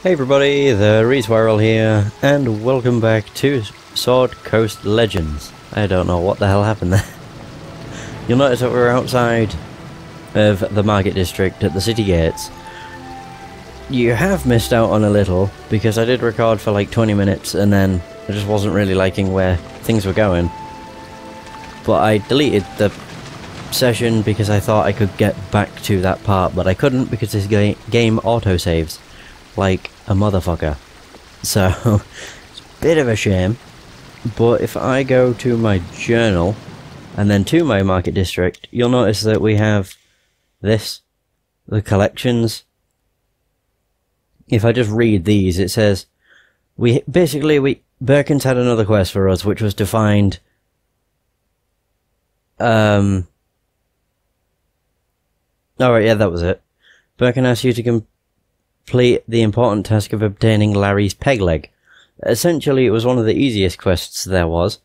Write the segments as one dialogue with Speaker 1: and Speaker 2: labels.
Speaker 1: Hey everybody, the Resemble here, and welcome back to Sword Coast Legends. I don't know what the hell happened there. You'll notice that we're outside of the market district at the city gates. You have missed out on a little, because I did record for like 20 minutes and then I just wasn't really liking where things were going. But I deleted the session because I thought I could get back to that part, but I couldn't because this game autosaves like a motherfucker. So, it's a bit of a shame. But if I go to my journal and then to my market district, you'll notice that we have this, the collections. If I just read these, it says, Birkin's had another quest for us, which was to find, alright, yeah, that was it. Birkin asked you to complete the important task of obtaining Larry's peg leg. Essentially, it was one of the easiest quests there was.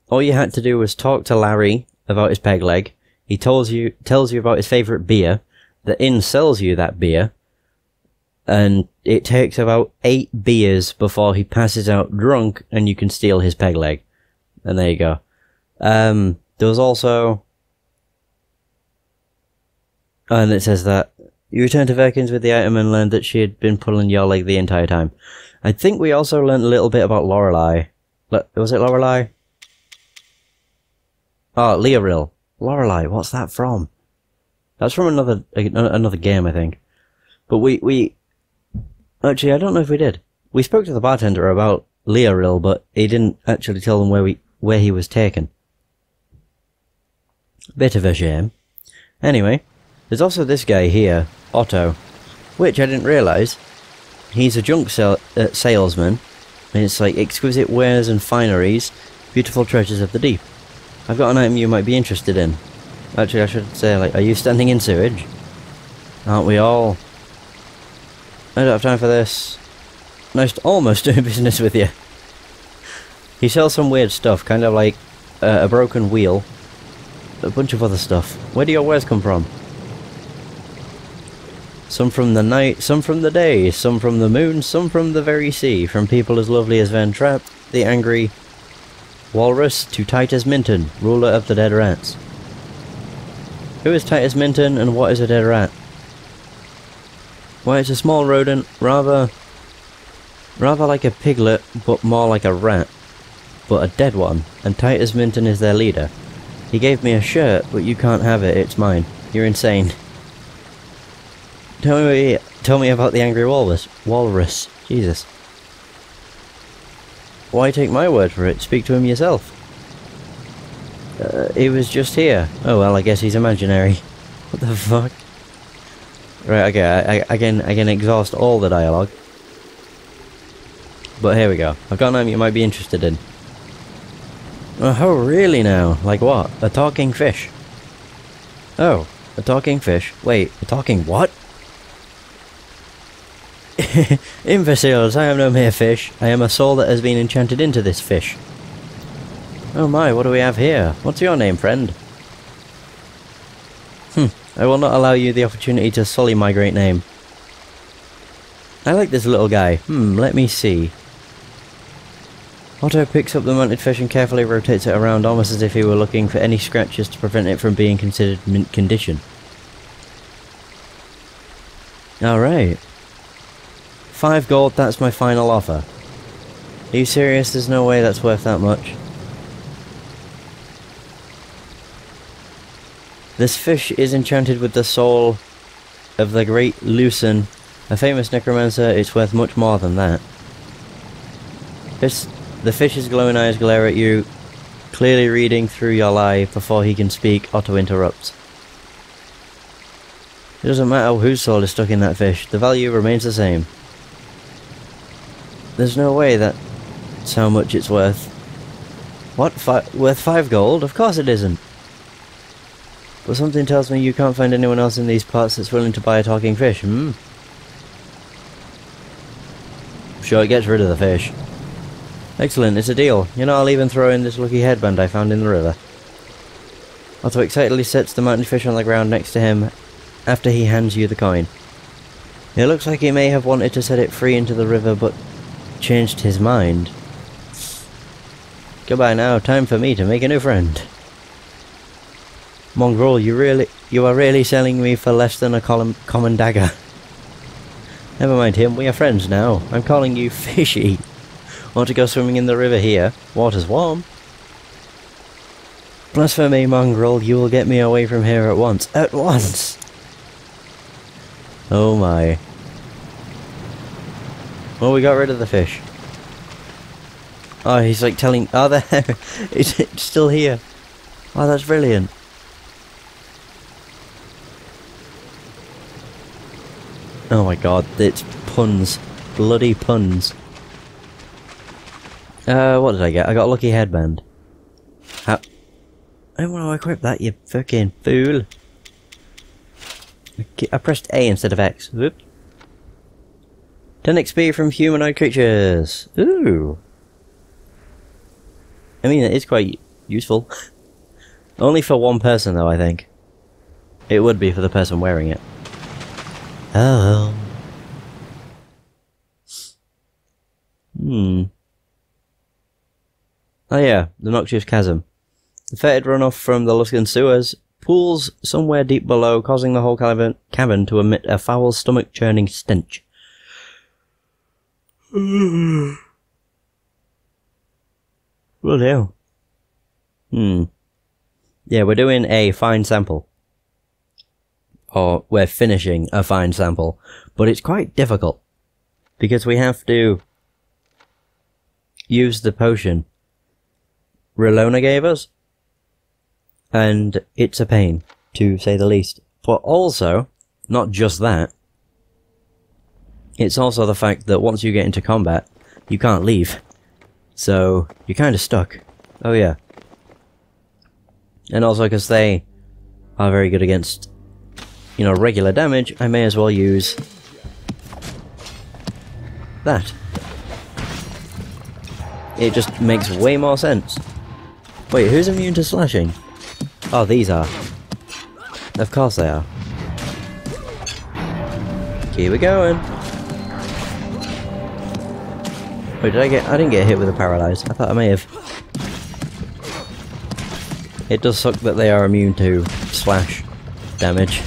Speaker 1: All you had to do was talk to Larry about his peg leg. He tells you about his favourite beer. The inn sells you that beer. And it takes about 8 beers before he passes out drunk and you can steal his peg leg. And there you go. There was also... and it says that you returned to Verkins with the item and learned that she had been pulling your leg the entire time. I think we also learned a little bit about Lorelei. Was it Lorelei? Oh, Leoril. Lorelei, what's that from? That's from another game, I think. But we... Actually, I don't know if we did. We spoke to the bartender about Leoril, but he didn't actually tell them where he was taken. Bit of a shame. Anyway, there's also this guy here, Otto, which I didn't realise. He's a junk salesman, and it's like exquisite wares and fineries, beautiful treasures of the deep. I've got an item you might be interested in. Actually, I should say, like, are you standing in sewage? Aren't we all? I don't have time for this. Nice to almost doing business with you. He sells some weird stuff, kind of like a broken wheel, a bunch of other stuff. Where do your wares come from? Some from the night, some from the day, some from the moon, some from the very sea, from people as lovely as Van Trapp, the angry walrus, to Titus Minton, ruler of the dead rats. Who is Titus Minton and what is a dead rat? Well, it's a small rodent, rather like a piglet, but more like a rat, but a dead one, and Titus Minton is their leader. He gave me a shirt, but you can't have it, it's mine. You're insane. Tell me about the angry walrus. Jesus. Why take my word for it? Speak to him yourself. He was just here. Oh well, I guess he's imaginary. What the fuck? Right, okay, I can exhaust all the dialogue. But here we go. I've got an item you might be interested in. Oh, really now? Like what? A talking fish? Oh, a talking fish. Wait, a talking what? Imbeciles, I am no mere fish. I am a soul that has been enchanted into this fish. Oh my, what do we have here? What's your name, friend? I will not allow you the opportunity to sully my great name. I like this little guy. Let me see. Otto picks up the mounted fish and carefully rotates it around, almost as if he were looking for any scratches to prevent it from being considered mint condition. Alright. 5 gold, that's my final offer. Are you serious? There's no way that's worth that much. This fish is enchanted with the soul of the great Lucen, a famous necromancer. It's worth much more than that. The fish's glowing eyes glare at you, clearly reading through your lie. Before he can speak, Otto interrupts. It doesn't matter whose soul is stuck in that fish, the value remains the same. There's no way that's how much it's worth. What? Worth 5 gold? Of course it isn't. But something tells me you can't find anyone else in these parts that's willing to buy a talking fish, Sure, it gets rid of the fish. Excellent, it's a deal. You know, I'll even throw in this lucky headband I found in the river. Otto excitedly sets the mounted fish on the ground next to him after he hands you the coin. It looks like he may have wanted to set it free into the river, but changed his mind. Goodbye now, time for me to make a new friend. Mongrel, you are really selling me for less than a common dagger. Never mind him, we are friends now. I'm calling you Fishy. Want to go swimming in the river here? Water's warm. Blasphemy, Mongrel, you will get me away from here at once. At once! Oh my. Well, we got rid of the fish. Oh, he's like telling... Oh, there! It's still here. Oh, that's brilliant. Oh my god, it's puns. Bloody puns. What did I get? I got a lucky headband. How... I don't want to equip that, you fucking fool. I pressed A instead of X. Whoop. 10 XP from humanoid creatures. Ooh. I mean, it is quite useful. Only for one person, though, I think. It would be for the person wearing it. Oh. Oh yeah, the Noxious Chasm. The fetid runoff from the Luskan sewers pools somewhere deep below, causing the whole cavern to emit a foul, stomach-churning stench. Well, hell. Yeah, we're doing a fine sample. Or we're finishing a fine sample. But it's quite difficult. Because we have to use the potion Relona gave us. And it's a pain, to say the least. But also, not just that, it's also the fact that once you get into combat, you can't leave. So, you're kind of stuck. Oh yeah. And also because they are very good against, you know, regular damage, I may as well use that. It just makes way more sense. Wait, who's immune to slashing? Oh, these are. Of course they are. Keep it going. Wait, I didn't get hit with a paralyze. I thought I may have. It does suck that they are immune to slash damage.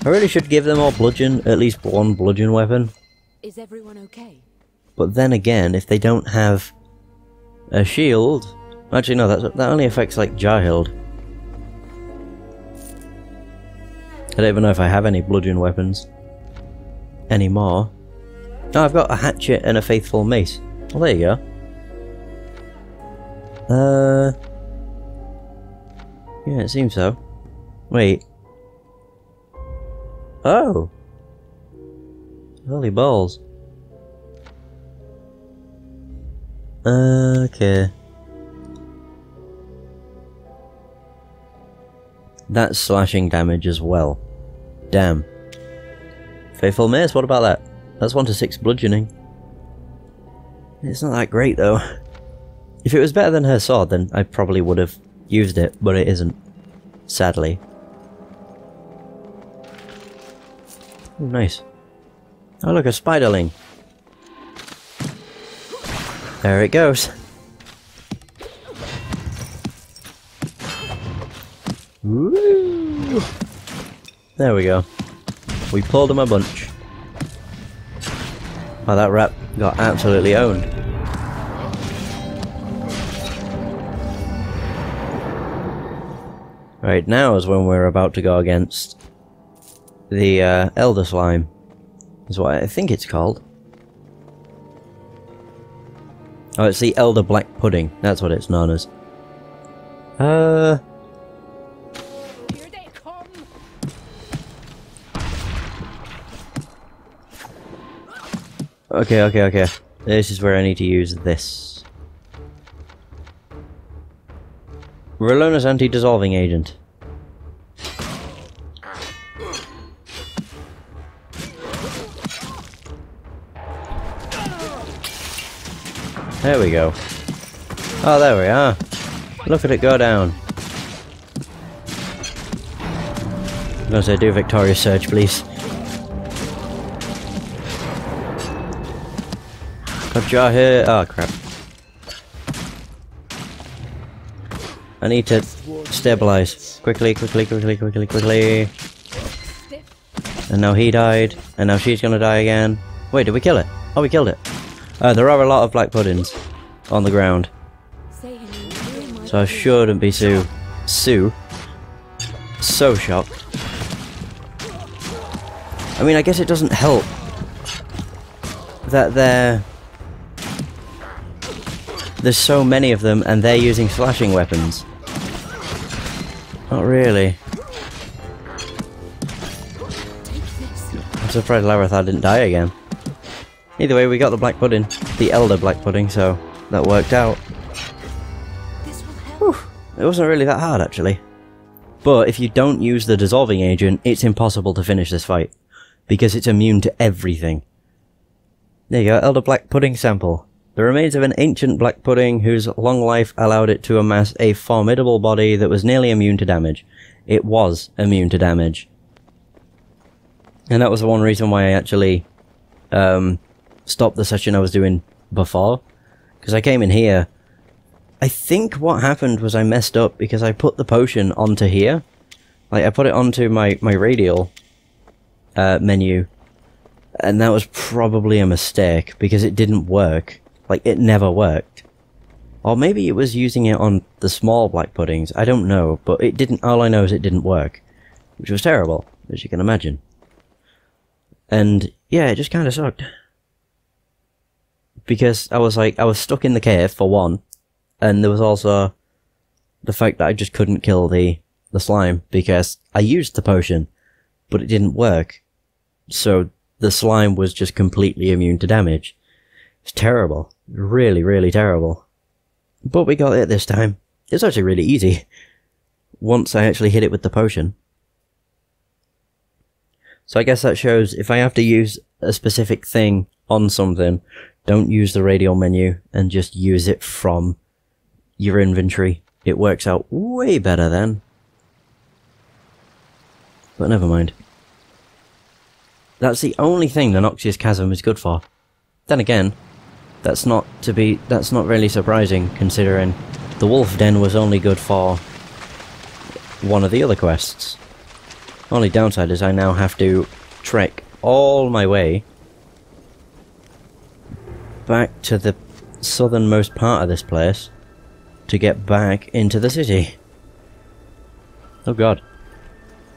Speaker 1: I really should give them all bludgeon, at least one bludgeon weapon.
Speaker 2: Is everyone okay?
Speaker 1: But then again, if they don't have a shield... Actually no, that only affects like Jarhild. I don't even know if I have any bludgeon weapons anymore. Oh, I've got a hatchet and a faithful mace. Well, there you go. Yeah, it seems so. Wait. Oh! Holy balls. Okay. That's slashing damage as well. Damn. Faithful Mace, what about that? That's 1 to 6 bludgeoning. It's not that great though. If it was better than her sword, then I probably would have used it, but it isn't. Sadly. Oh, nice. Oh look, a spiderling. There it goes. Woo! There we go. We pulled him a bunch. Oh, that rat got absolutely owned. Right, now is when we're about to go against the Elder Slime. Is what I think it's called. Oh, it's the Elder Black Pudding. That's what it's known as. Here they come. Okay. This is where I need to use this. Relona's anti-dissolving agent. There we go. Oh, there we are. Look at it go down. I'm gonna say do Victorious Surge, please. Got jar here. Oh crap. I need to stabilize. Quickly. And now he died. And now she's gonna die again. Wait, did we kill it? Oh, we killed it. There are a lot of black puddings on the ground. So I shouldn't be so shocked. I mean, I guess it doesn't help that there's so many of them and they're using slashing weapons. Not really. I'm surprised Larethar didn't die again. Either way, we got the black pudding. The elder black pudding, so that worked out. Whew, it wasn't really that hard, actually. But if you don't use the dissolving agent, it's impossible to finish this fight. Because it's immune to everything. There you go, elder black pudding sample. The remains of an ancient black pudding whose long life allowed it to amass a formidable body that was nearly immune to damage. It was immune to damage. And that was the one reason why I actually stopped the session I was doing before. Because I came in here. I think what happened was I messed up because I put the potion onto here. Like, I put it onto my radial menu. And that was probably a mistake because it didn't work. Like, it never worked. Or maybe it was using it on the small black puddings. I don't know, but it didn't. All I know is it didn't work. Which was terrible, as you can imagine. And yeah, it just kind of sucked. Because I was stuck in the cave for one. And there was also the fact that I just couldn't kill the slime because I used the potion, but it didn't work. So the slime was just completely immune to damage. It's terrible. Really, really terrible. But we got it this time. It's actually really easy. Once I actually hit it with the potion. So I guess that shows if I have to use a specific thing on something, don't use the radial menu and just use it from your inventory. It works out way better then. But never mind. That's the only thing the Noxious Chasm is good for. Then again, that's not really surprising considering the Wolf Den was only good for one of the other quests. Only downside is I now have to trek all my way back to the southernmost part of this place to get back into the city. Oh god.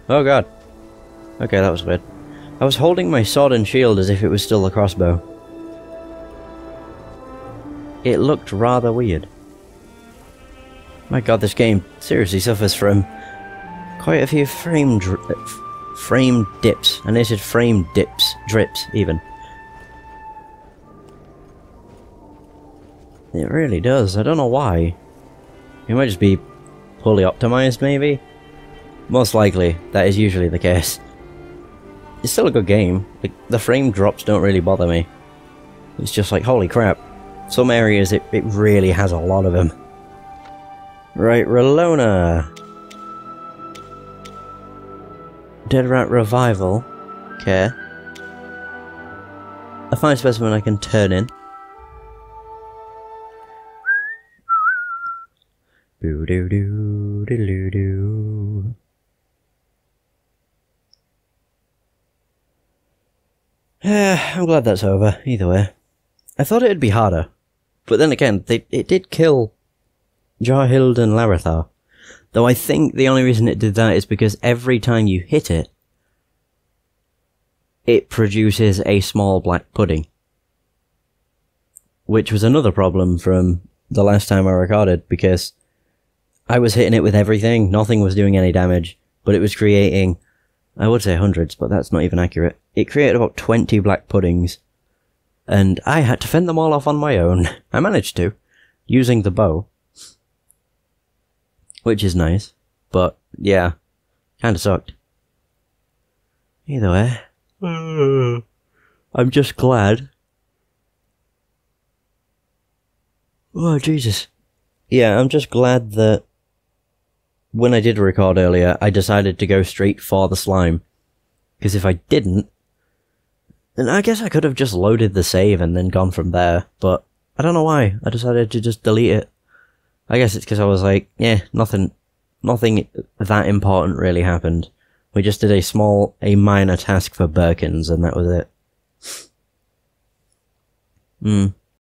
Speaker 1: Oh god. Okay, that was weird. I was holding my sword and shield as if it was still a crossbow. It looked rather weird. My god, this game seriously suffers from quite a few frame dips. And they said frame drips even. It really does. I don't know why. It might just be poorly optimized, maybe? Most likely, that is usually the case. It's still a good game. Like, the frame drops don't really bother me. It's just like, holy crap. Some areas it really has a lot of them. Right, Relona. Dead Rat Revival. Okay. A fine specimen I can turn in. Boo doo doo doo doo doo. I'm glad that's over, either way. I thought it'd be harder. But then again, it did kill Jarhild and Larethar. Though I think the only reason it did that is because every time you hit it, it produces a small black pudding. Which was another problem from the last time I recorded, because I was hitting it with everything, nothing was doing any damage, but it was creating, I would say hundreds, but that's not even accurate. It created about 20 black puddings, and I had to fend them all off on my own. I managed to, using the bow. Which is nice, but yeah, kinda sucked. Either way, I'm just glad. Oh, Jesus. Yeah, I'm just glad that when I did record earlier, I decided to go straight for the slime. Because if I didn't, And I guess I could have just loaded the save and then gone from there, but I don't know why. I decided to just delete it. I guess it's because I was like, yeah, nothing that important really happened. We just did a minor task for Birkins, and that was it.